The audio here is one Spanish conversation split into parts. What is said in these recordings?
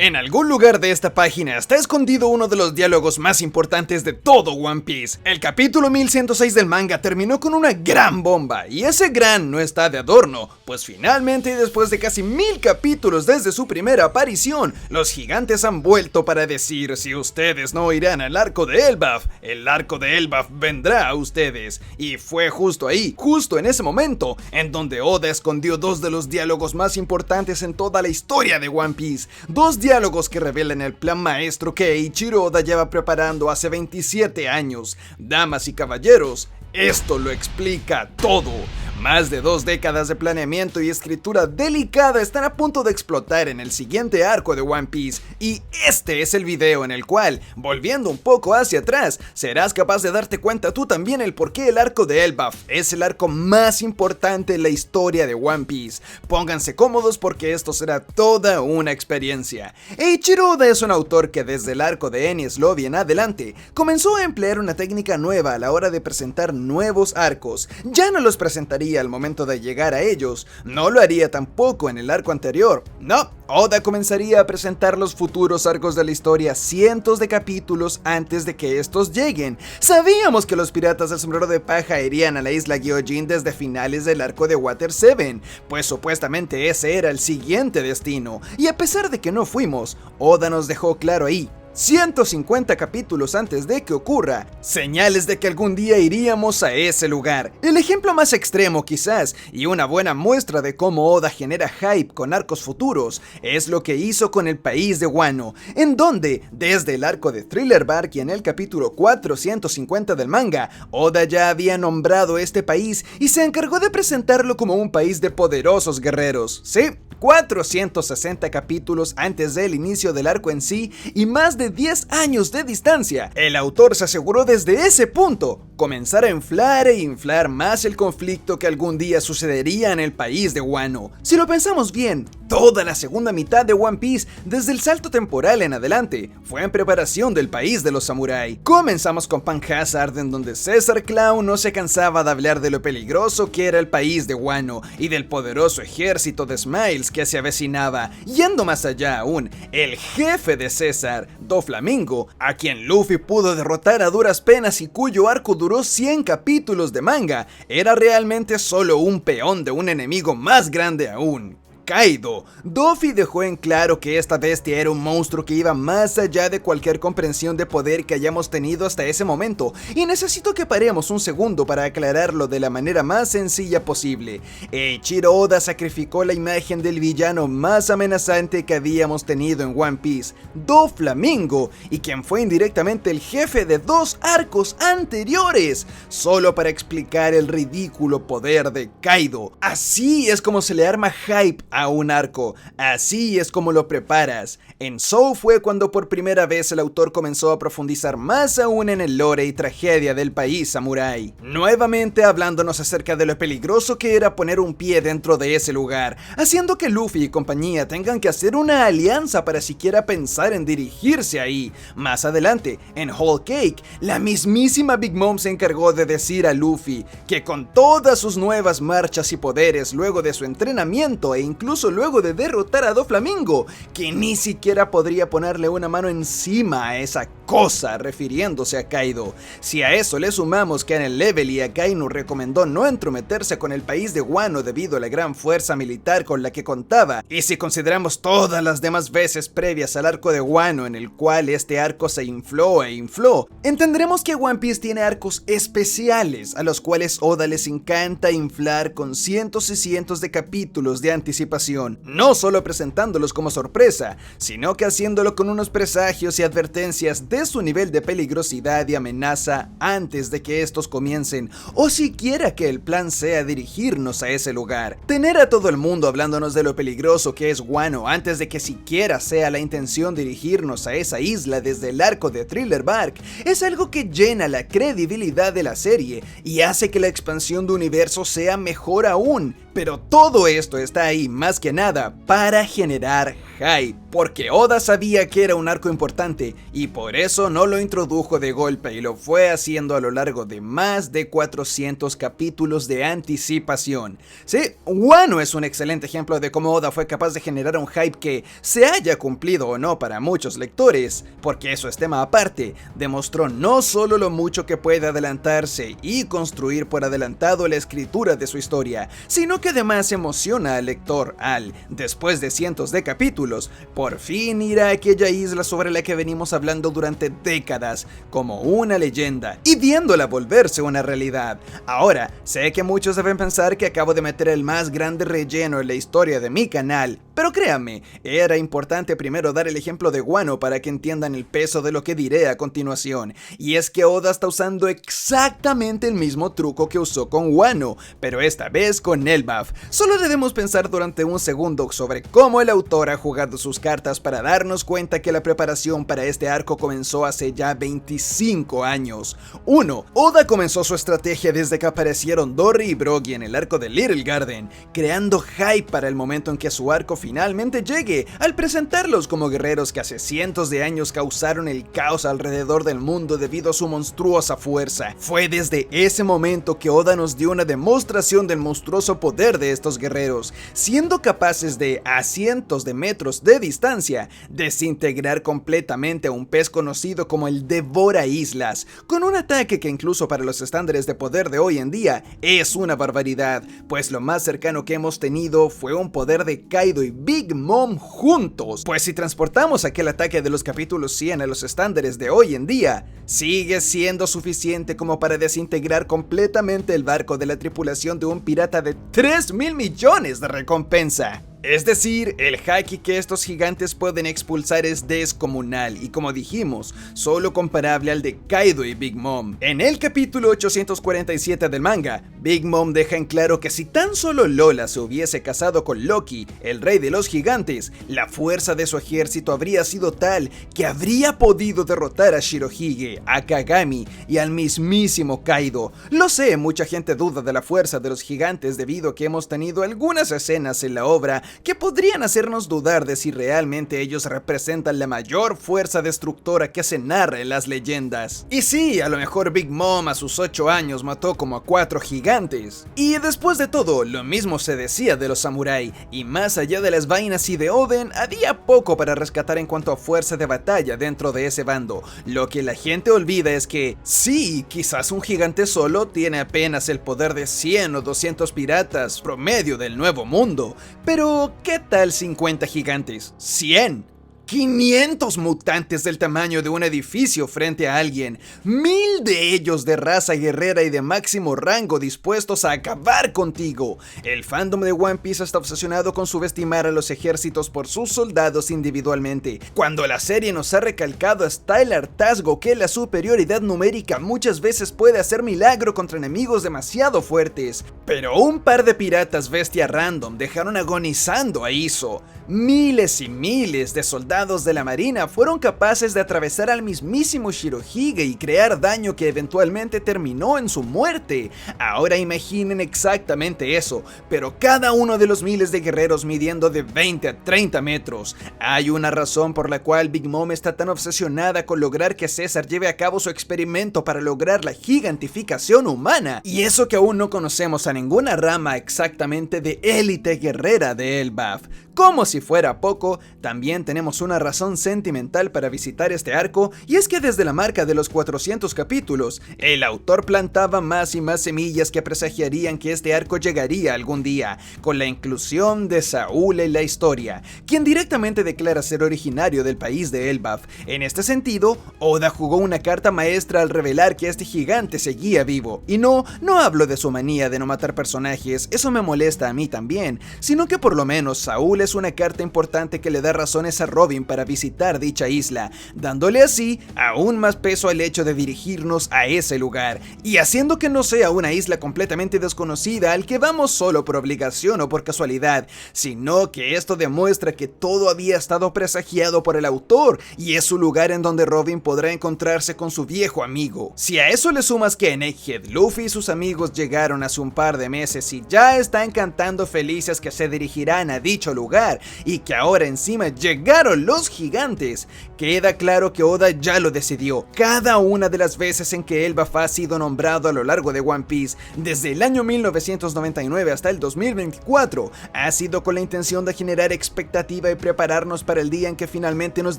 En algún lugar de esta página está escondido uno de los diálogos más importantes de todo One Piece. El capítulo 1106 del manga terminó con una gran bomba, y ese gran no está de adorno, pues finalmente y después de casi 1000 capítulos desde su primera aparición, los gigantes han vuelto para decir: si ustedes no irán al arco de Elbaf, el arco de Elbaf vendrá a ustedes. Y fue justo ahí, justo en ese momento, en donde Oda escondió dos de los diálogos más importantes en toda la historia de One Piece. Dos diálogos que revelan el plan maestro que Eiichiro Oda lleva preparando hace 27 años. Damas y caballeros, esto lo explica todo. Más de 2 décadas de planeamiento y escritura delicada están a punto de explotar en el siguiente arco de One Piece, y este es el video en el cual, volviendo un poco hacia atrás, serás capaz de darte cuenta tú también el por qué el arco de Elbaf es el arco más importante en la historia de One Piece. Pónganse cómodos porque esto será toda una experiencia. Eiichiro Oda es un autor que desde el arco de Enies Lobby en adelante comenzó a emplear una técnica nueva a la hora de presentar nuevos arcos. Ya no los presentaría al momento de llegar a ellos, no lo haría tampoco en el arco anterior. No, Oda comenzaría a presentar los futuros arcos de la historia cientos de capítulos antes de que estos lleguen. Sabíamos que los piratas del sombrero de paja irían a la isla Gyojin desde finales del arco de Water 7, pues supuestamente ese era el siguiente destino, y a pesar de que no fuimos, Oda nos dejó claro ahí, 150 capítulos antes de que ocurra, señales de que algún día iríamos a ese lugar. El ejemplo más extremo quizás, y una buena muestra de cómo Oda genera hype con arcos futuros, es lo que hizo con el país de Wano, en donde, desde el arco de Thriller Bark y en el capítulo 450 del manga, Oda ya había nombrado este país y se encargó de presentarlo como un país de poderosos guerreros. Sí, 460 capítulos antes del inicio del arco en sí y más de 10 años de distancia, el autor se aseguró desde ese punto comenzar a inflar e inflar más el conflicto que algún día sucedería en el país de Wano. Si lo pensamos bien, toda la segunda mitad de One Piece, desde el salto temporal en adelante, fue en preparación del país de los samurái. Comenzamos con Pan Hazard, en donde Caesar Clown no se cansaba de hablar de lo peligroso que era el país de Wano y del poderoso ejército de Smiles que se avecinaba. Yendo más allá aún, el jefe de César, Doflamingo, a quien Luffy pudo derrotar a duras penas y cuyo arco duró 100 capítulos de manga, era realmente solo un peón de un enemigo más grande aún: Kaido. Doffy dejó en claro que esta bestia era un monstruo que iba más allá de cualquier comprensión de poder que hayamos tenido hasta ese momento, y necesito que paremos un segundo para aclararlo de la manera más sencilla posible. Eiichiro Oda sacrificó la imagen del villano más amenazante que habíamos tenido en One Piece, Doflamingo, y quien fue indirectamente el jefe de 2 arcos anteriores, solo para explicar el ridículo poder de Kaido. Así es como se le arma hype a un arco, así es como lo preparas. En Zou fue cuando por primera vez el autor comenzó a profundizar más aún en el lore y tragedia del país samurái, nuevamente hablándonos acerca de lo peligroso que era poner un pie dentro de ese lugar, haciendo que Luffy y compañía tengan que hacer una alianza para siquiera pensar en dirigirse ahí. Más adelante, en Whole Cake, la mismísima Big Mom se encargó de decir a Luffy que con todas sus nuevas marchas y poderes luego de su entrenamiento e incluso luego de derrotar a Doflamingo, que ni siquiera podría ponerle una mano encima a esa cosa, refiriéndose a Kaido. Si a eso le sumamos que en el Level Akainu recomendó no entrometerse con el país de Wano debido a la gran fuerza militar con la que contaba, y si consideramos todas las demás veces previas al arco de Wano en el cual este arco se infló e infló, entenderemos que One Piece tiene arcos especiales a los cuales Oda les encanta inflar con cientos y cientos de capítulos de anticipación, no solo presentándolos como sorpresa, sino que haciéndolo con unos presagios y advertencias de su nivel de peligrosidad y amenaza antes de que estos comiencen, o siquiera que el plan sea dirigirnos a ese lugar. Tener a todo el mundo hablándonos de lo peligroso que es Wano antes de que siquiera sea la intención dirigirnos a esa isla desde el arco de Thriller Bark es algo que llena la credibilidad de la serie y hace que la expansión de universo sea mejor aún. Pero todo esto está ahí más que nada para generar hype, porque Oda sabía que era un arco importante y por eso no lo introdujo de golpe y lo fue haciendo a lo largo de más de 400 capítulos de anticipación. Sí, Wano es un excelente ejemplo de cómo Oda fue capaz de generar un hype que, se haya cumplido o no para muchos lectores, porque eso es tema aparte, demostró no solo lo mucho que puede adelantarse y construir por adelantado la escritura de su historia, sino que además emociona al lector al, después de cientos de capítulos, por fin ir a aquella isla sobre la que venimos hablando durante décadas, como una leyenda, y viéndola volverse una realidad. Ahora, sé que muchos deben pensar que acabo de meter el más grande relleno en la historia de mi canal, pero créanme, era importante primero dar el ejemplo de Wano para que entiendan el peso de lo que diré a continuación, y es que Oda está usando exactamente el mismo truco que usó con Wano, pero esta vez con Elbaf. Solo debemos pensar durante un segundo sobre cómo el autor ha jugado sus cartas para darnos cuenta que la preparación para este arco comenzó hace ya 25 años. 1. Oda comenzó su estrategia desde que aparecieron Dory y Brogy en el arco de Little Garden, creando hype para el momento en que su arco finalmente llegue, al presentarlos como guerreros que hace cientos de años causaron el caos alrededor del mundo debido a su monstruosa fuerza. Fue desde ese momento que Oda nos dio una demostración del monstruoso poder de estos guerreros, siendo capaces de, a cientos de metros de distancia, desintegrar completamente a un pez conocido como el Devora Islas, con un ataque que incluso para los estándares de poder de hoy en día es una barbaridad, pues lo más cercano que hemos tenido fue un poder de Kaido y Big Mom juntos, pues si transportamos aquel ataque de los capítulos 100 a los estándares de hoy en día, sigue siendo suficiente como para desintegrar completamente el barco de la tripulación de un pirata de 3.000 millones de recompensa. Es decir, el haki que estos gigantes pueden expulsar es descomunal y, como dijimos, solo comparable al de Kaido y Big Mom. En el capítulo 847 del manga, Big Mom deja en claro que si tan solo Lola se hubiese casado con Loki, el rey de los gigantes, la fuerza de su ejército habría sido tal que habría podido derrotar a Shirohige, a Kagami y al mismísimo Kaido. Lo sé, mucha gente duda de la fuerza de los gigantes debido a que hemos tenido algunas escenas en la obra que podrían hacernos dudar de si realmente ellos representan la mayor fuerza destructora que se narra en las leyendas. Y sí, a lo mejor Big Mom a sus 8 años mató como a 4 gigantes. Y después de todo, lo mismo se decía de los samurái, y más allá de las vainas y de Oden, había poco para rescatar en cuanto a fuerza de batalla dentro de ese bando. Lo que la gente olvida es que, sí, quizás un gigante solo tiene apenas el poder de 100 o 200 piratas promedio del Nuevo Mundo, pero ¿qué tal 50 gigantes? ¿100? 500 mutantes del tamaño de un edificio frente a alguien, 1000 de ellos de raza guerrera y de máximo rango dispuestos a acabar contigo. El fandom de One Piece está obsesionado con subestimar a los ejércitos por sus soldados individualmente, cuando la serie nos ha recalcado hasta el hartazgo que la superioridad numérica muchas veces puede hacer milagro contra enemigos demasiado fuertes. Pero un par de piratas bestia random dejaron agonizando a Izo. Miles y miles de soldados de la marina fueron capaces de atravesar al mismísimo Shirohige y crear daño que eventualmente terminó en su muerte. Ahora imaginen exactamente eso, pero cada uno de los miles de guerreros midiendo de 20 a 30 metros. Hay una razón por la cual Big Mom está tan obsesionada con lograr que César lleve a cabo su experimento para lograr la gigantificación humana, y eso que aún no conocemos a ninguna rama exactamente de élite guerrera de Elbaf. Como si fuera poco, también tenemos una razón sentimental para visitar este arco, y es que desde la marca de los 400 capítulos, el autor plantaba más y más semillas que presagiarían que este arco llegaría algún día, con la inclusión de Saúl en la historia, quien directamente declara ser originario del país de Elbaf. En este sentido, Oda jugó una carta maestra al revelar que este gigante seguía vivo, y no hablo de su manía de no matar personajes, eso me molesta a mí también, sino que por lo menos Saúl es una carta importante que le da razones a Robin Robin para visitar dicha isla, dándole así aún más peso al hecho de dirigirnos a ese lugar, y haciendo que no sea una isla completamente desconocida al que vamos solo por obligación o por casualidad, sino que esto demuestra que todo había estado presagiado por el autor, y es un lugar en donde Robin podrá encontrarse con su viejo amigo. Si a eso le sumas que en Egghead, Luffy y sus amigos llegaron hace un par de meses y ya están cantando felices que se dirigirán a dicho lugar, y que ahora encima llegaron los gigantes, queda claro que Oda ya lo decidió. Cada una de las veces en que Elbaf ha sido nombrado a lo largo de One Piece, desde el año 1999 hasta el 2024, ha sido con la intención de generar expectativa y prepararnos para el día en que finalmente nos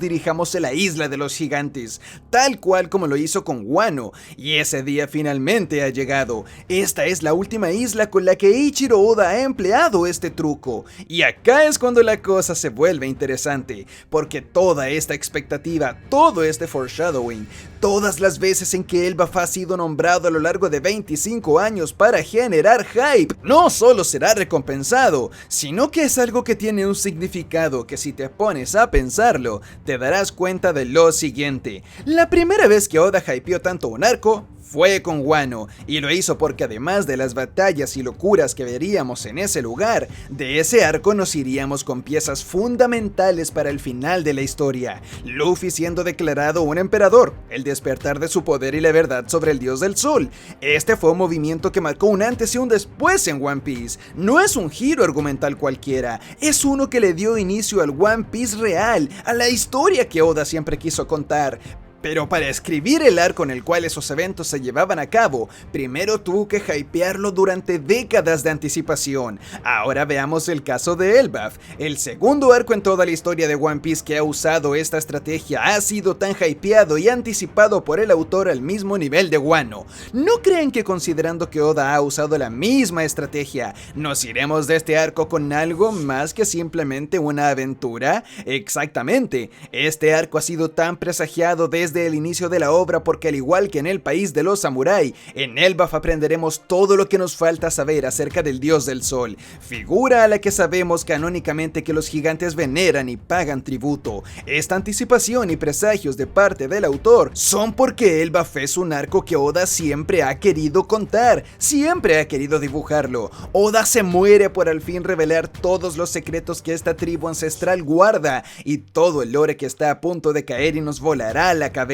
dirijamos a la isla de los gigantes, tal cual como lo hizo con Wano, y ese día finalmente ha llegado. Esta es la última isla con la que Eiichiro Oda ha empleado este truco, y acá es cuando la cosa se vuelve interesante, porque toda esta expectativa, todo este foreshadowing, todas las veces en que Elbaf ha sido nombrado a lo largo de 25 años para generar hype, no solo será recompensado, sino que es algo que tiene un significado que si te pones a pensarlo, te darás cuenta de lo siguiente. La primera vez que Oda hypeó tanto un arco fue con Wano, y lo hizo porque además de las batallas y locuras que veríamos en ese lugar, de ese arco nos iríamos con piezas fundamentales para el final de la historia. Luffy siendo declarado un emperador, el despertar de su poder y la verdad sobre el dios del sol. Este fue un movimiento que marcó un antes y un después en One Piece. No es un giro argumental cualquiera, es uno que le dio inicio al One Piece real, a la historia que Oda siempre quiso contar. Pero para escribir el arco en el cual esos eventos se llevaban a cabo, primero tuvo que hypearlo durante décadas de anticipación. Ahora veamos el caso de Elbaf. El segundo arco en toda la historia de One Piece que ha usado esta estrategia ha sido tan hypeado y anticipado por el autor al mismo nivel de Wano. ¿No creen que considerando que Oda ha usado la misma estrategia, nos iremos de este arco con algo más que simplemente una aventura? Exactamente, este arco ha sido tan presagiado desde el inicio de la obra porque al igual que en el país de los samurai, en Elbaf aprenderemos todo lo que nos falta saber acerca del dios del sol, figura a la que sabemos canónicamente que los gigantes veneran y pagan tributo. Esta anticipación y presagios de parte del autor son porque Elbaf es un arco que Oda siempre ha querido contar, siempre ha querido dibujarlo. Oda se muere por al fin revelar todos los secretos que esta tribu ancestral guarda y todo el lore que está a punto de caer y nos volará a la cabeza.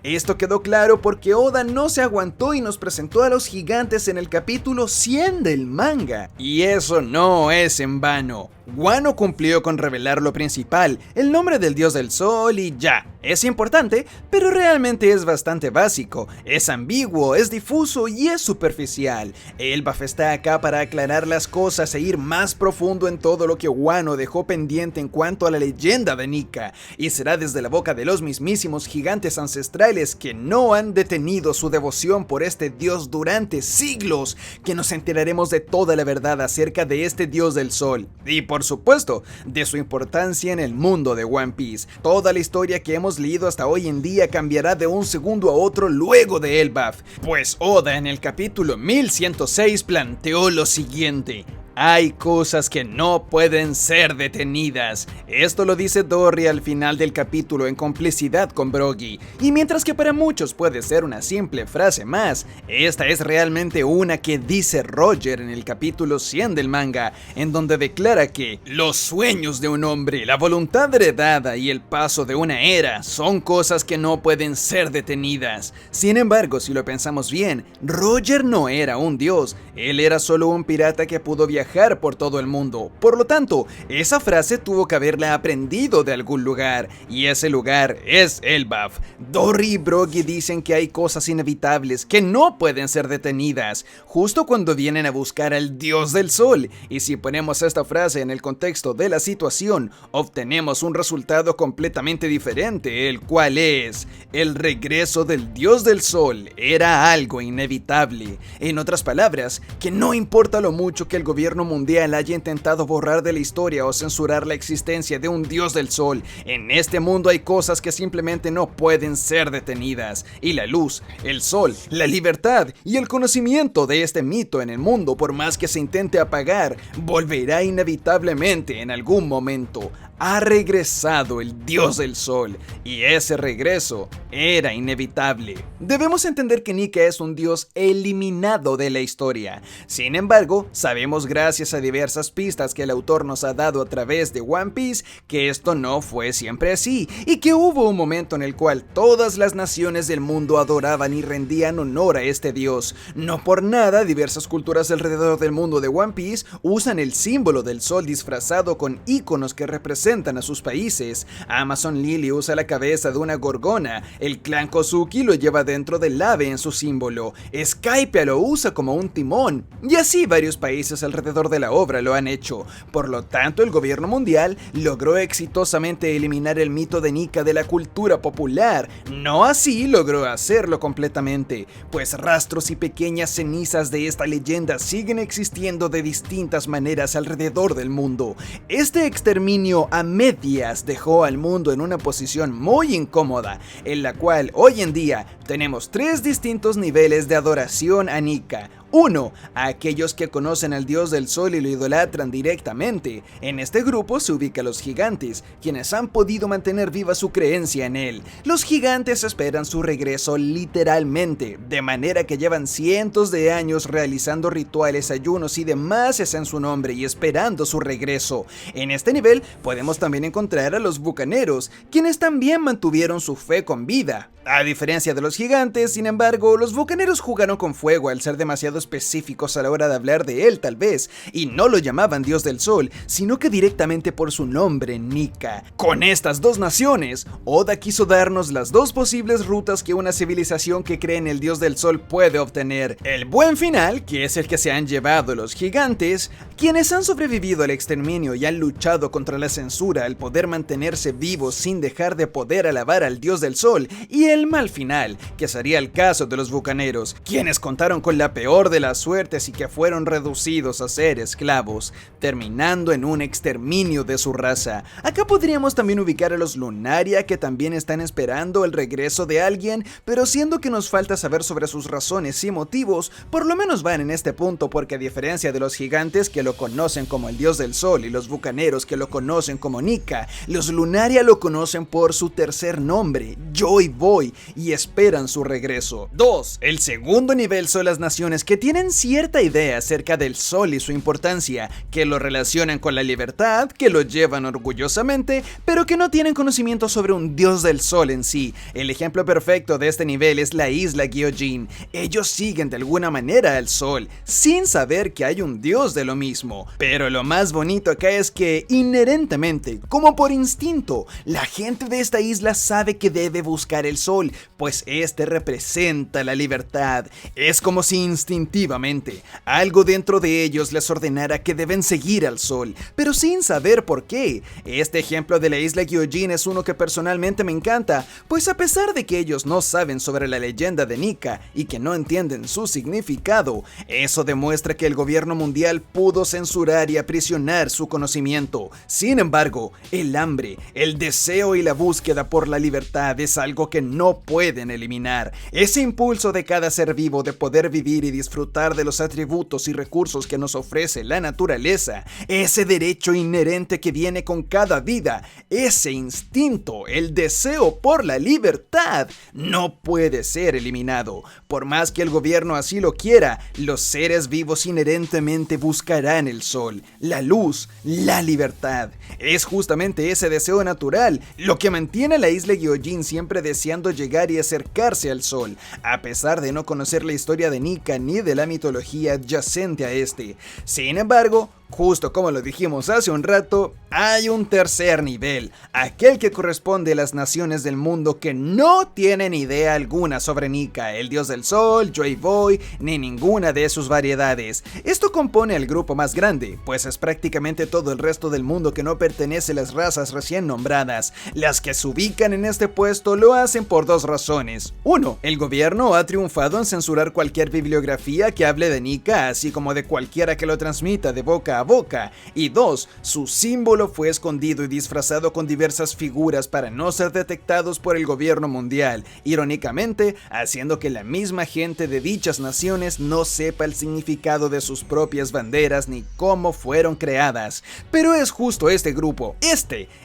Esto quedó claro porque Oda no se aguantó y nos presentó a los gigantes en el capítulo 100 del manga. Y eso no es en vano. Wano cumplió con revelar lo principal, el nombre del dios del sol y ya. Es importante, pero realmente es bastante básico, es ambiguo, es difuso y es superficial. Elbaf está acá para aclarar las cosas e ir más profundo en todo lo que Wano dejó pendiente en cuanto a la leyenda de Nika, y será desde la boca de los mismísimos gigantes ancestrales que no han detenido su devoción por este dios durante siglos que nos enteraremos de toda la verdad acerca de este dios del sol. Y por supuesto, de su importancia en el mundo de One Piece. Toda la historia que hemos leído hasta hoy en día cambiará de un segundo a otro luego de Elbaf, pues Oda en el capítulo 1106 planteó lo siguiente: hay cosas que no pueden ser detenidas. Esto lo dice Dory al final del capítulo en complicidad con Brogy. Y mientras que para muchos puede ser una simple frase más, esta es realmente una que dice Roger en el capítulo 100 del manga, en donde declara que los sueños de un hombre, la voluntad heredada y el paso de una era son cosas que no pueden ser detenidas. Sin embargo, si lo pensamos bien, Roger no era un dios, él era solo un pirata que pudo viajar por todo el mundo. Por lo tanto, esa frase tuvo que haberla aprendido de algún lugar, y ese lugar es Elbaf. Dory y Brogy dicen que hay cosas inevitables que no pueden ser detenidas, justo cuando vienen a buscar al dios del sol, y si ponemos esta frase en el contexto de la situación, obtenemos un resultado completamente diferente, el cual es: el regreso del dios del sol era algo inevitable. En otras palabras, que no importa lo mucho que el gobierno mundial haya intentado borrar de la historia o censurar la existencia de un dios del sol, en este mundo hay cosas que simplemente no pueden ser detenidas, y la luz, el sol, la libertad y el conocimiento de este mito en el mundo, por más que se intente apagar, volverá inevitablemente en algún momento. Ha regresado el dios del sol, y ese regreso era inevitable. Debemos entender que Nika es un dios eliminado de la historia. Sin embargo, sabemos gracias a diversas pistas que el autor nos ha dado a través de One Piece que esto no fue siempre así, y que hubo un momento en el cual todas las naciones del mundo adoraban y rendían honor a este dios. No por nada, diversas culturas alrededor del mundo de One Piece usan el símbolo del sol disfrazado con iconos que representan a sus países. Amazon Lily usa la cabeza de una gorgona, el clan Kozuki lo lleva dentro del ave en su símbolo, Skypiea lo usa como un timón, y así varios países alrededor de la obra lo han hecho. Por lo tanto, el gobierno mundial logró exitosamente eliminar el mito de Nika de la cultura popular. No así logró hacerlo completamente, pues rastros y pequeñas cenizas de esta leyenda siguen existiendo de distintas maneras alrededor del mundo. Este exterminio a medias dejó al mundo en una posición muy incómoda, en la cual hoy en día tenemos 3 distintos niveles de adoración a Nika. 1. A aquellos que conocen al dios del sol y lo idolatran directamente. En este grupo se ubica a los gigantes, quienes han podido mantener viva su creencia en él. Los gigantes esperan su regreso literalmente, de manera que llevan cientos de años realizando rituales, ayunos y demás en su nombre y esperando su regreso. En este nivel podemos también encontrar a los bucaneros, quienes también mantuvieron su fe con vida. A diferencia de los gigantes, sin embargo, los bucaneros jugaron con fuego al ser demasiado específicos a la hora de hablar de él tal vez, y no lo llamaban dios del sol, sino que directamente por su nombre, Nika. Con estas dos naciones, Oda quiso darnos las dos posibles rutas que una civilización que cree en el dios del sol puede obtener. El buen final, que es el que se han llevado los gigantes, quienes han sobrevivido al exterminio y han luchado contra la censura al poder mantenerse vivos sin dejar de poder alabar al dios del sol, y el mal final, que sería el caso de los bucaneros, quienes contaron con la peor de las suertes y que fueron reducidos a ser esclavos, terminando en un exterminio de su raza. Acá podríamos también ubicar a los Lunaria, que también están esperando el regreso de alguien, pero siendo que nos falta saber sobre sus razones y motivos, por lo menos van en este punto, porque a diferencia de los gigantes que lo conocen como el dios del sol y los bucaneros que lo conocen como Nika, los Lunaria lo conocen por su tercer nombre, Joy Boy, y esperan su regreso. 2. El segundo nivel son las naciones que tienen cierta idea acerca del sol y su importancia, que lo relacionan con la libertad, que lo llevan orgullosamente, pero que no tienen conocimiento sobre un dios del sol en sí. El ejemplo perfecto de este nivel es la isla Gyojin. Ellos siguen de alguna manera al sol, sin saber que hay un dios de lo mismo. Pero lo más bonito acá es que, inherentemente, como por instinto, la gente de esta isla sabe que debe buscar el sol, pues este representa la libertad. Es como si instintivamente algo dentro de ellos les ordenara que deben seguir al sol, pero sin saber por qué. Este ejemplo de la isla Gyojin es uno que personalmente me encanta, pues a pesar de que ellos no saben sobre la leyenda de Nika y que no entienden su significado, eso demuestra que el gobierno mundial pudo censurar y aprisionar su conocimiento. Sin embargo, el hambre, el deseo y la búsqueda por la libertad es algo que no pueden eliminar. Ese impulso de cada ser vivo de poder vivir y disfrutar de los atributos y recursos que nos ofrece la naturaleza, ese derecho inherente que viene con cada vida, ese instinto, el deseo por la libertad, no puede ser eliminado. Por más que el gobierno así lo quiera, los seres vivos inherentemente buscarán el sol, la luz, la libertad. Es justamente ese deseo natural lo que mantiene a la isla Gyojin siempre deseando llegar y acercarse al sol, a pesar de no conocer la historia de Nika ni de la mitología adyacente a este. Sin embargo, justo como lo dijimos hace un rato, hay un tercer nivel, aquel que corresponde a las naciones del mundo que no tienen idea alguna sobre Nika, el dios del sol, Joy Boy, ni ninguna de sus variedades. Esto compone el grupo más grande, pues es prácticamente todo el resto del mundo que no pertenece a las razas recién nombradas. Las que se ubican en este puesto lo hacen por dos razones. 1. El gobierno ha triunfado en censurar cualquier bibliografía que hable de Nika, así como de cualquiera que lo transmita de boca boca a boca. Y 2. Su símbolo fue escondido y disfrazado con diversas figuras para no ser detectados por el gobierno mundial, irónicamente haciendo que la misma gente de dichas naciones no sepa el significado de sus propias banderas ni cómo fueron creadas. Pero es justo este grupo,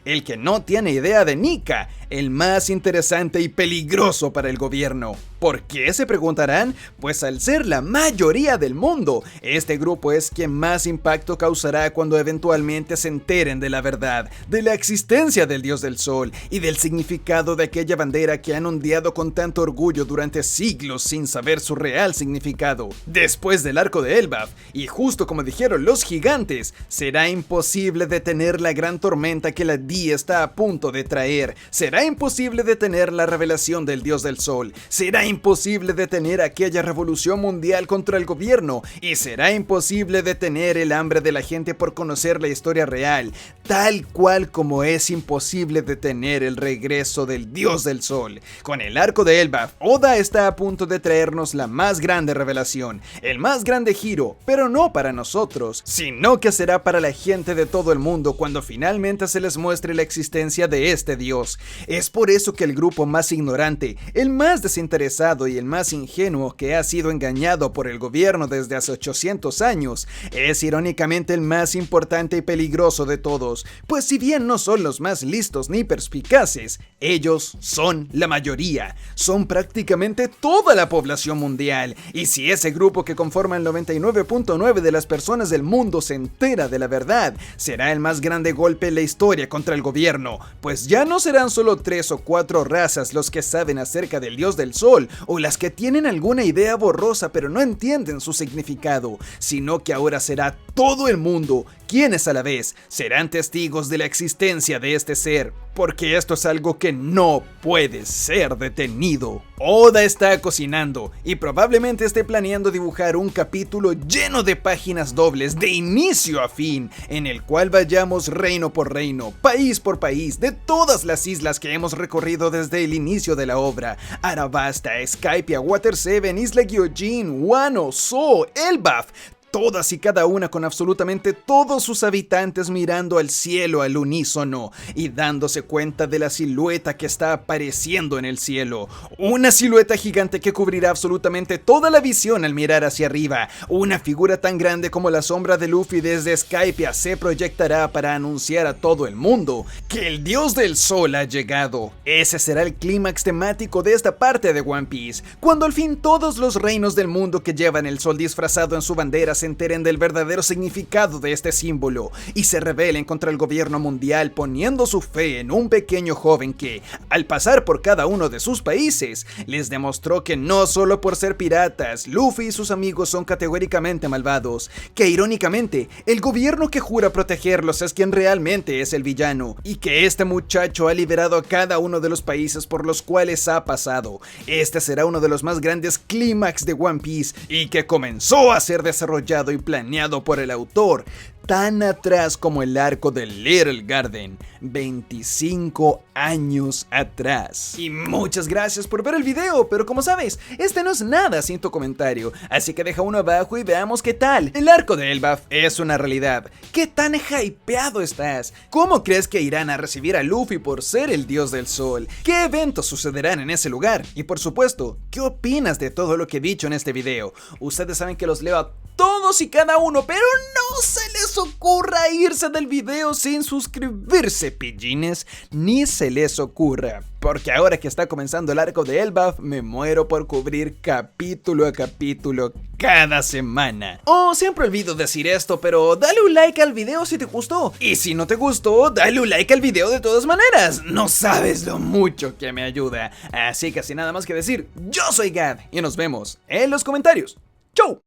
el que no tiene idea de Nika, el más interesante y peligroso para el gobierno. ¿Por qué?, se preguntarán. Pues al ser la mayoría del mundo, este grupo es quien más impacto causará cuando eventualmente se enteren de la verdad, de la existencia del dios del sol y del significado de aquella bandera que han ondeado con tanto orgullo durante siglos sin saber su real significado. Después del arco de Elbaf, y justo como dijeron los gigantes, será imposible detener la gran tormenta que la Dee está a punto de traer. Será imposible detener la revelación del dios del sol. Será imposible detener aquella revolución mundial contra el gobierno, y será imposible detener el hambre de la gente por conocer la historia real, tal cual como es imposible detener el regreso del dios del sol. Con el arco de Elbaf, Oda está a punto de traernos la más grande revelación, el más grande giro, pero no para nosotros, sino que será para la gente de todo el mundo cuando finalmente se les muestre la existencia de este dios. Es por eso que el grupo más ignorante, el más desinteresado y el más ingenuo que ha sido engañado por el gobierno desde hace 800 años, es irónicamente el más importante y peligroso de todos, pues si bien no son los más listos ni perspicaces, ellos son la mayoría, son prácticamente toda la población mundial, y si ese grupo que conforma el 99.9% de las personas del mundo se entera de la verdad, será el más grande golpe en la historia contra el gobierno, pues ya no serán solo 3 o 4 razas los que saben acerca del dios del sol, o las que tienen alguna idea borrosa pero no entienden su significado, sino que ahora será todo el mundo quienes a la vez serán testigos de la existencia de este ser, porque esto es algo que no puede ser detenido. Oda está cocinando y probablemente esté planeando dibujar un capítulo lleno de páginas dobles de inicio a fin, en el cual vayamos reino por reino, país por país, de todas las islas que hemos recorrido desde el inicio de la obra: Arabasta, Skypiea, Water 7, Isla Gyojin, Wano, Zou, Elbaf. Todas y cada una con absolutamente todos sus habitantes mirando al cielo al unísono y dándose cuenta de la silueta que está apareciendo en el cielo. Una silueta gigante que cubrirá absolutamente toda la visión al mirar hacia arriba. Una figura tan grande como la sombra de Luffy desde Skypiea se proyectará para anunciar a todo el mundo que el dios del sol ha llegado. Ese será el clímax temático de esta parte de One Piece, cuando al fin todos los reinos del mundo que llevan el sol disfrazado en su bandera se enteren del verdadero significado de este símbolo y se rebelen contra el gobierno mundial, poniendo su fe en un pequeño joven que, al pasar por cada uno de sus países, les demostró que no solo por ser piratas, Luffy y sus amigos son categóricamente malvados, que irónicamente, el gobierno que jura protegerlos es quien realmente es el villano, y que este muchacho ha liberado a cada uno de los países por los cuales ha pasado. Este será uno de los más grandes clímax de One Piece y que comenzó a ser desarrollado y planeado por el autor tan atrás como el arco de Little Garden, 25 años atrás. Y muchas gracias por ver el video, pero como sabes, este no es nada sin tu comentario, así que deja uno abajo y veamos qué tal. El arco de Elbaf es una realidad. ¿Qué tan hypeado estás? ¿Cómo crees que irán a recibir a Luffy por ser el dios del sol? ¿Qué eventos sucederán en ese lugar? Y por supuesto, ¿qué opinas de todo lo que he dicho en este video? Ustedes saben que los leo a todos y cada uno, pero no se les ocurra irse del video sin suscribirse, pillines, ni se les ocurra, porque ahora que está comenzando el arco de Elbaf, me muero por cubrir capítulo a capítulo cada semana. Oh, siempre olvido decir esto, pero dale un like al video si te gustó, y si no te gustó, dale un like al video de todas maneras, no sabes lo mucho que me ayuda. Así que sin nada más que decir, yo soy Gad, y nos vemos en los comentarios. ¡Chau!